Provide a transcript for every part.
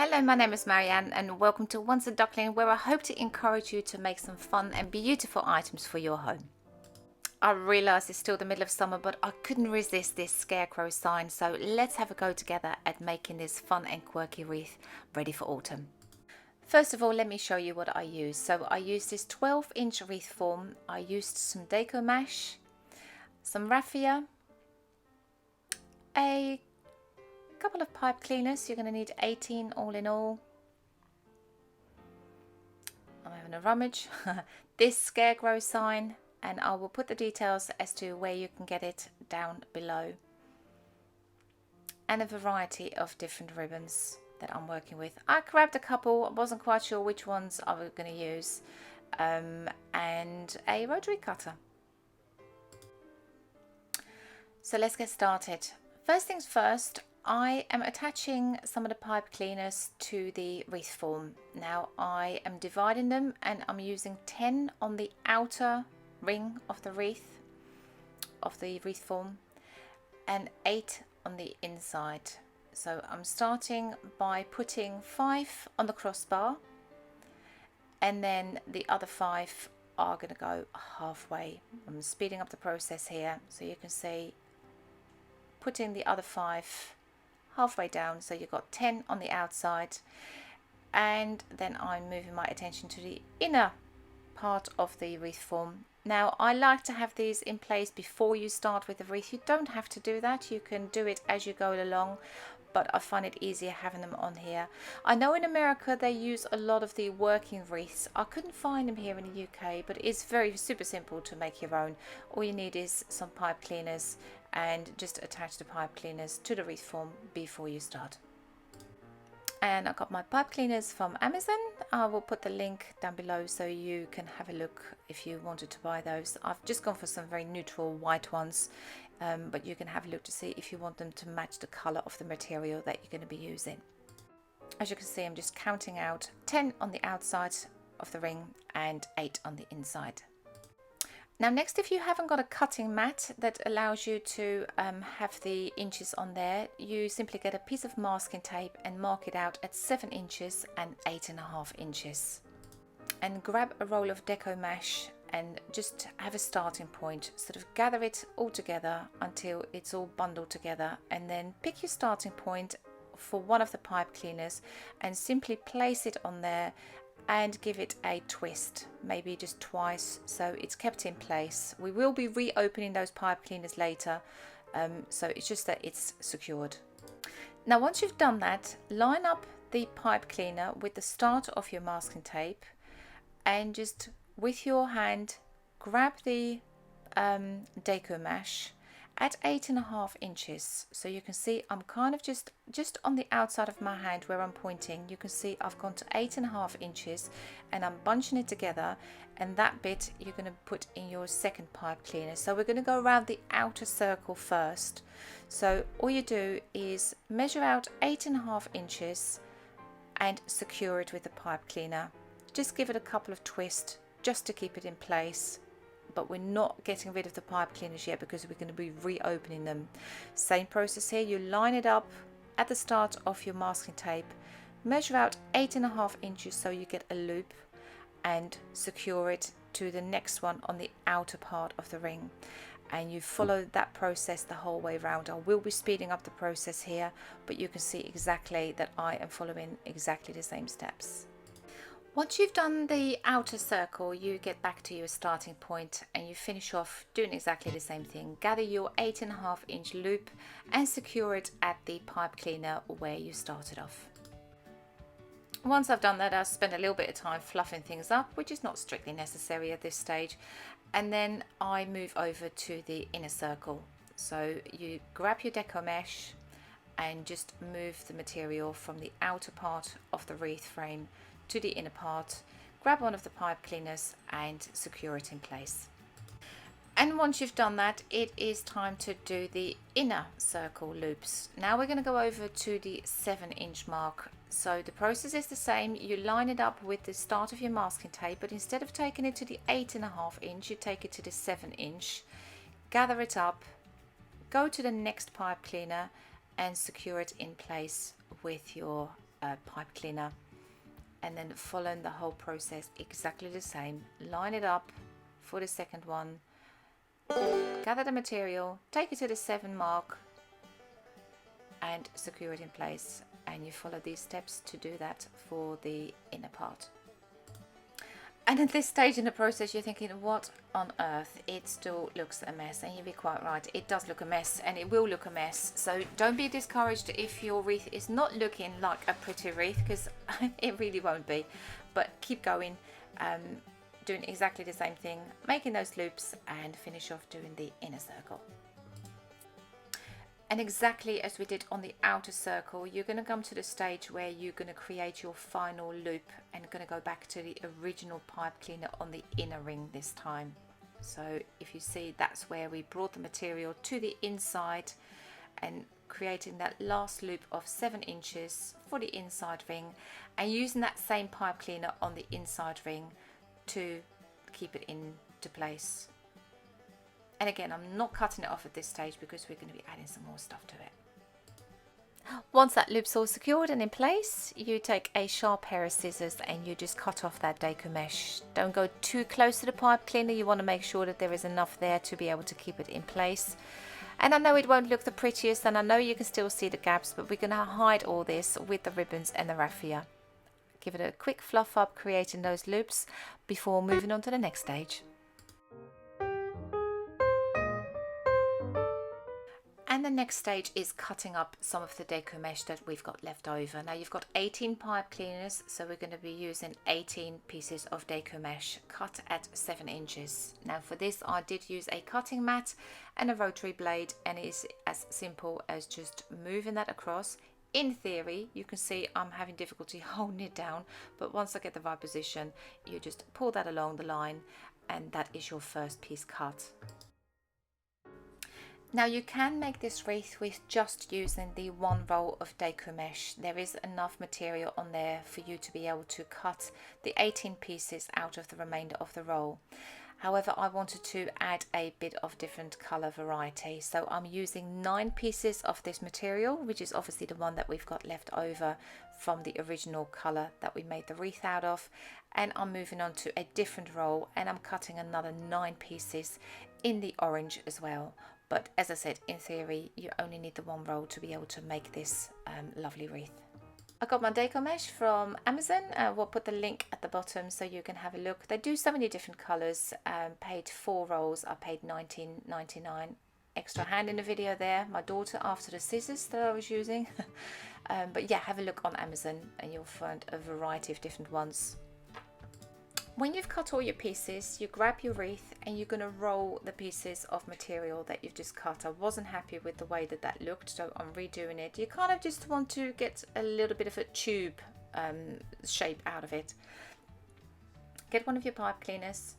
Hello, my name is Marianne and welcome to Once a Duckling, where I hope to encourage you to make some fun and beautiful items for your home. I realise it's still the middle of summer, but I couldn't resist this scarecrow sign, so let's have a go together at making this fun and quirky wreath ready for autumn. First of all, let me show you what I use. So I used this 12-inch wreath form. I used some Decomesh, some raffia, a couple of pipe cleaners. You're going to need 18 all in all. I'm having a rummage. This scarecrow sign, and I will put the details as to where you can get it down below, and a variety of different ribbons that I'm working with. I grabbed a couple, I wasn't quite sure which ones I was going to use, and a rotary cutter. So let's get started. First things first, I am attaching some of the pipe cleaners to the wreath form. Now I am dividing them and I'm using 10 on the outer ring of the wreath form and 8 on the inside. So I'm starting by putting 5 on the crossbar, and then the other 5 are going to go halfway. I'm speeding up the process here so you can see, putting the other 5 halfway down, so you've got 10 on the outside, and then I'm moving my attention to the inner part of the wreath form. Now I like to have these in place before you start with the wreath. You don't have to do that, you can do it as you go along, but I find it easier having them on here. I know in America they use a lot of the working wreaths. I couldn't find them here in the UK, but it's super simple to make your own. All you need is some pipe cleaners and just attach the pipe cleaners to the wreath form before you start. And I got my pipe cleaners from Amazon. I will put the link down below so you can have a look if you wanted to buy those. I've just gone for some very neutral white ones, but you can have a look to see if you want them to match the color of the material that you're going to be using. As you can see, I'm just counting out 10 on the outside of the ring and 8 on the inside. Now next, if you haven't got a cutting mat that allows you to have the inches on there, you simply get a piece of masking tape and mark it out at 7 inches and 8.5 inches. And grab a roll of Decomesh and just have a starting point, sort of gather it all together until it's all bundled together, and then pick your starting point for one of the pipe cleaners and simply place it on there and give it a twist, maybe just twice, so it's kept in place. We will be reopening those pipe cleaners later, so it's just that it's secured. Now once you've done that, line up the pipe cleaner with the start of your masking tape and just with your hand grab the Decomesh at 8.5 inches. So you can see I'm kind of just on the outside of my hand where I'm pointing. You can see I've gone to 8.5 inches and I'm bunching it together, and that bit you're going to put in your second pipe cleaner. So we're going to go around the outer circle first. So all you do is measure out 8.5 inches and secure it with the pipe cleaner. Just give it a couple of twists just to keep it in place. But we're not getting rid of the pipe cleaners yet because we're going to be reopening them. Same process here. You line it up at the start of your masking tape, measure out 8.5 inches so you get a loop, and secure it to the next one on the outer part of the ring. And you follow that process the whole way around. I will be speeding up the process here, but you can see exactly that I am following exactly the same steps. Once you've done the outer circle, you get back to your starting point and you finish off doing exactly the same thing. Gather your 8.5 inch loop and secure it at the pipe cleaner where you started off. Once I've done that, I'll spend a little bit of time fluffing things up, which is not strictly necessary at this stage. And then I move over to the inner circle. So you grab your Decomesh and just move the material from the outer part of the wreath frame to the inner part, grab one of the pipe cleaners and secure it in place. And once you've done that, it is time to do the inner circle loops. Now we're going to go over to the 7-inch mark. So the process is the same. You line it up with the start of your masking tape, but instead of taking it to the 8.5 inch, you take it to the 7 inch, gather it up, go to the next pipe cleaner and secure it in place with your pipe cleaner, and then following the whole process exactly the same. Line it up for the second one, gather the material, take it to the 7 mark and secure it in place, and you follow these steps to do that for the inner part. And at this stage in the process you're thinking, what on earth, it still looks a mess, and you'd be quite right, it does look a mess and it will look a mess. So don't be discouraged if your wreath is not looking like a pretty wreath, because it really won't be. But keep going, doing exactly the same thing, making those loops, and finish off doing the inner circle. And exactly as we did on the outer circle, you're going to come to the stage where you're going to create your final loop and going to go back to the original pipe cleaner on the inner ring this time. So if you see, that's where we brought the material to the inside and creating that last loop of 7 inches for the inside ring, and using that same pipe cleaner on the inside ring to keep it into place. And again, I'm not cutting it off at this stage because we're going to be adding some more stuff to it. Once that loop's all secured and in place, you take a sharp pair of scissors and you just cut off that decomesh. Don't go too close to the pipe cleaner. You want to make sure that there is enough there to be able to keep it in place. And I know it won't look the prettiest, and I know you can still see the gaps, but we're going to hide all this with the ribbons and the raffia. Give it a quick fluff up, creating those loops before moving on to the next stage. And the next stage is cutting up some of the decomesh that we've got left over. Now you've got 18 pipe cleaners, so we're going to be using 18 pieces of decomesh cut at 7 inches. Now for this I did use a cutting mat and a rotary blade, and it's as simple as just moving that across. In theory, you can see I'm having difficulty holding it down, but once I get the right position, you just pull that along the line, and that is your first piece cut. Now you can make this wreath with just using the 1 roll of decomesh. There is enough material on there for you to be able to cut the 18 pieces out of the remainder of the roll. However, I wanted to add a bit of different colour variety, so I'm using 9 pieces of this material, which is obviously the one that we've got left over from the original colour that we made the wreath out of, and I'm moving on to a different roll and I'm cutting another 9 pieces in the orange as well. But as I said, in theory, you only need the 1 roll to be able to make this lovely wreath. I got my Decomesh from Amazon. We'll put the link at the bottom so you can have a look. They do so many different colours. Paid 4 rolls. I paid $19.99. Extra hand in the video there. My daughter after the scissors that I was using. But yeah, have a look on Amazon and you'll find a variety of different ones. When you've cut all your pieces, you grab your wreath and you're going to roll the pieces of material that you've just cut. I wasn't happy with the way that that looked, so I'm redoing it. You kind of just want to get a little bit of a tube shape out of it. Get one of your pipe cleaners,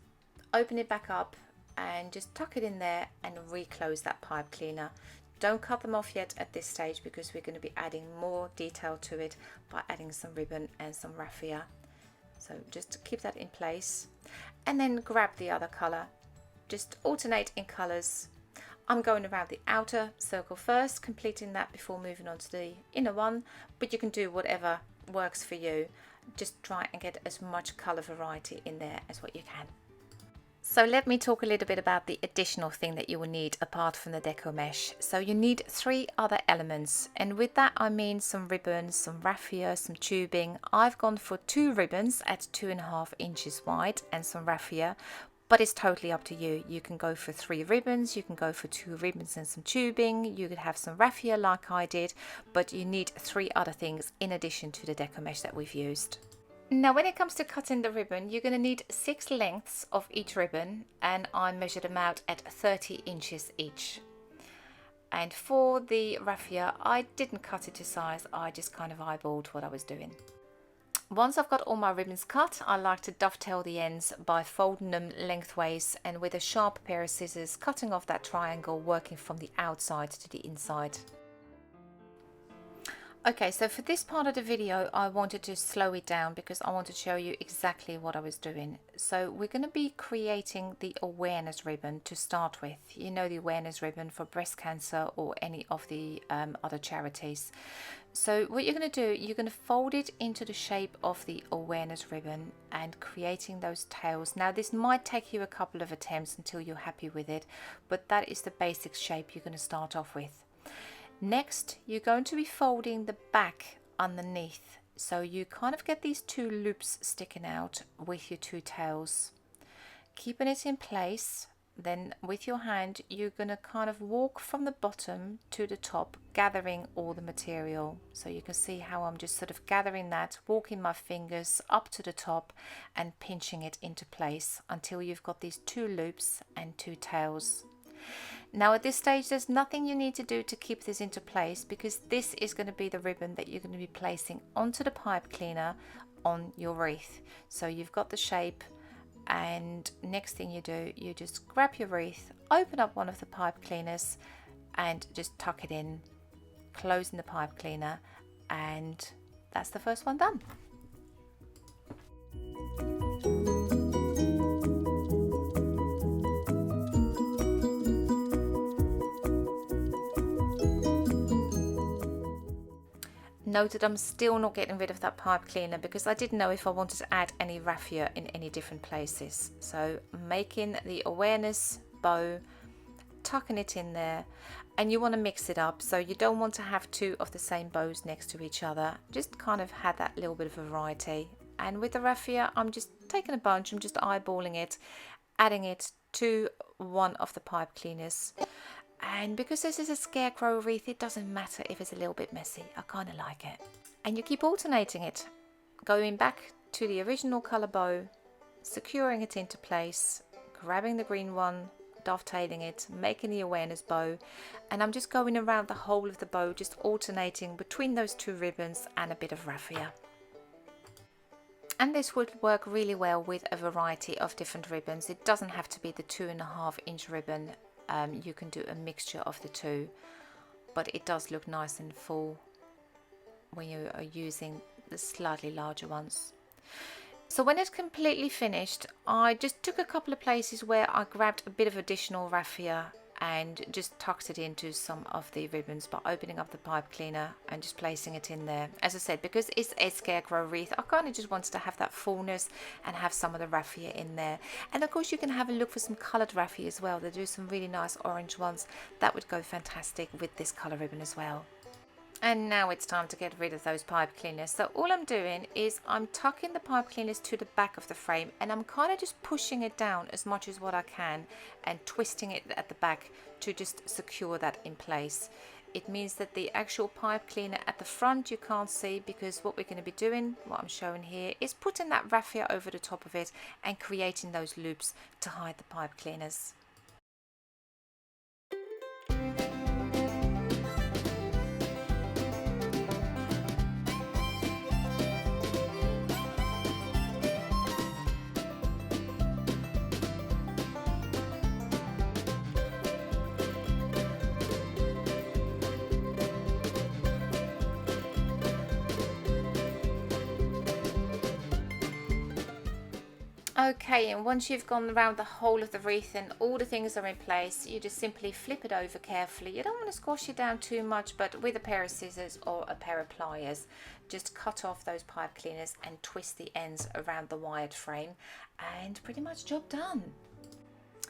open it back up and just tuck it in there and reclose that pipe cleaner. Don't cut them off yet at this stage because we're going to be adding more detail to it by adding some ribbon and some raffia. So just keep that in place and then grab the other colour. Just alternate in colours. I'm going around the outer circle first, completing that before moving on to the inner one, but you can do whatever works for you. Just try and get as much colour variety in there as what you can. So let me talk a little bit about the additional thing that you will need apart from the decomesh. So you need 3 other elements, and with that I mean some ribbons, some raffia, some tubing. I've gone for 2 ribbons at 2.5 inches wide and some raffia, but it's totally up to you. You can go for 3 ribbons, you can go for 2 ribbons and some tubing, you could have some raffia like I did, but you need 3 other things in addition to the decomesh that we've used. Now when it comes to cutting the ribbon, you're going to need 6 lengths of each ribbon, and I measured them out at 30 inches each. And for the raffia, I didn't cut it to size, I just kind of eyeballed what I was doing. Once I've got all my ribbons cut, I like to dovetail the ends by folding them lengthways and with a sharp pair of scissors cutting off that triangle, working from the outside to the inside. Okay, so for this part of the video, I wanted to slow it down because I want to show you exactly what I was doing. So we're going to be creating the awareness ribbon to start with. You know, the awareness ribbon for breast cancer or any of the other charities. So what you're going to do, you're going to fold it into the shape of the awareness ribbon and creating those tails. Now this might take you a couple of attempts until you're happy with it, but that is the basic shape you're going to start off with. Next, you're going to be folding the back underneath, so you kind of get these two loops sticking out with your two tails. Keeping it in place, then with your hand you're going to kind of walk from the bottom to the top, gathering all the material. So you can see how I'm just sort of gathering that, walking my fingers up to the top and pinching it into place until you've got these two loops and two tails. Now at this stage there's nothing you need to do to keep this into place, because this is going to be the ribbon that you're going to be placing onto the pipe cleaner on your wreath. So you've got the shape, and next thing you do, you just grab your wreath, open up one of the pipe cleaners and just tuck it in, closing the pipe cleaner, and that's the first one done. Note that I'm still not getting rid of that pipe cleaner because I didn't know if I wanted to add any raffia in any different places. So making the awareness bow, tucking it in there, and you want to mix it up, so you don't want to have two of the same bows next to each other. Just kind of had that little bit of variety. And with the raffia, I'm just taking a bunch, I'm just eyeballing it, adding it to one of the pipe cleaners. And because this is a scarecrow wreath, it doesn't matter if it's a little bit messy. I kind of like it. And you keep alternating it, going back to the original colour bow, securing it into place, grabbing the green one, dovetailing it, making the awareness bow, and I'm just going around the whole of the bow, just alternating between those two ribbons and a bit of raffia. And this would work really well with a variety of different ribbons. It doesn't have to be the 2.5 inch ribbon. You can do a mixture of the two, but it does look nice and full when you are using the slightly larger ones. So when it's completely finished, I just took a couple of places where I grabbed a bit of additional raffia and just tucked it into some of the ribbons by opening up the pipe cleaner and just placing it in there. As I said, because it's a scarecrow wreath, I kind of just wanted to have that fullness and have some of the raffia in there. And of course you can have a look for some coloured raffia as well. They do some really nice orange ones that would go fantastic with this colour ribbon as well. And now it's time to get rid of those pipe cleaners. So all I'm doing is I'm tucking the pipe cleaners to the back of the frame, and I'm kind of just pushing it down as much as what I can and twisting it at the back to just secure that in place. It means that the actual pipe cleaner at the front you can't see, because what we're going to be doing, what I'm showing here, is putting that raffia over the top of it and creating those loops to hide the pipe cleaners. Okay, and once you've gone around the whole of the wreath and all the things are in place, you just simply flip it over carefully. You don't want to squash it down too much, but with a pair of scissors or a pair of pliers, just cut off those pipe cleaners and twist the ends around the wired frame, and pretty much job done.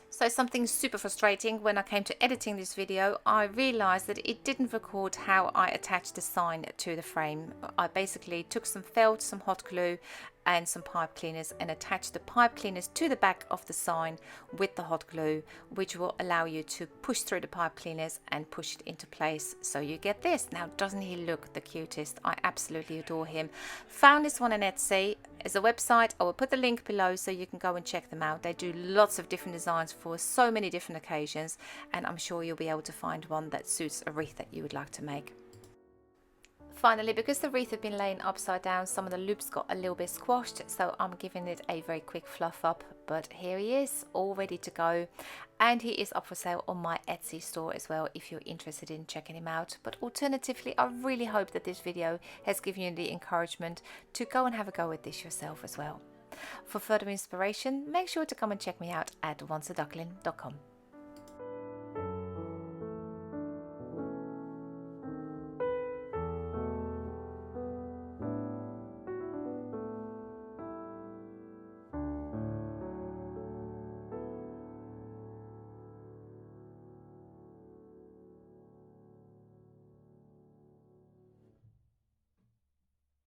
So something super frustrating, when I came to editing this video, I realized that it didn't record how I attached the sign to the frame. I basically took some felt, some hot glue and some pipe cleaners and attached the pipe cleaners to the back of the sign with the hot glue, which will allow you to push through the pipe cleaners and push it into place. So you get this. Now, doesn't he look the cutest? I absolutely adore him. Found this one on Etsy. As a website, I will put the link below so you can go and check them out. They do lots of different designs for so many different occasions, and I'm sure you'll be able to find one that suits a wreath that you would like to make. Finally, because the wreath had been laying upside down, some of the loops got a little bit squashed, so I'm giving it a very quick fluff up. But here he is, all ready to go, and he is up for sale on my Etsy store as well if you're interested in checking him out. But alternatively, I really hope that this video has given you the encouragement to go and have a go at this yourself as well. For further inspiration, make sure to come and check me out at onceaduckling.com.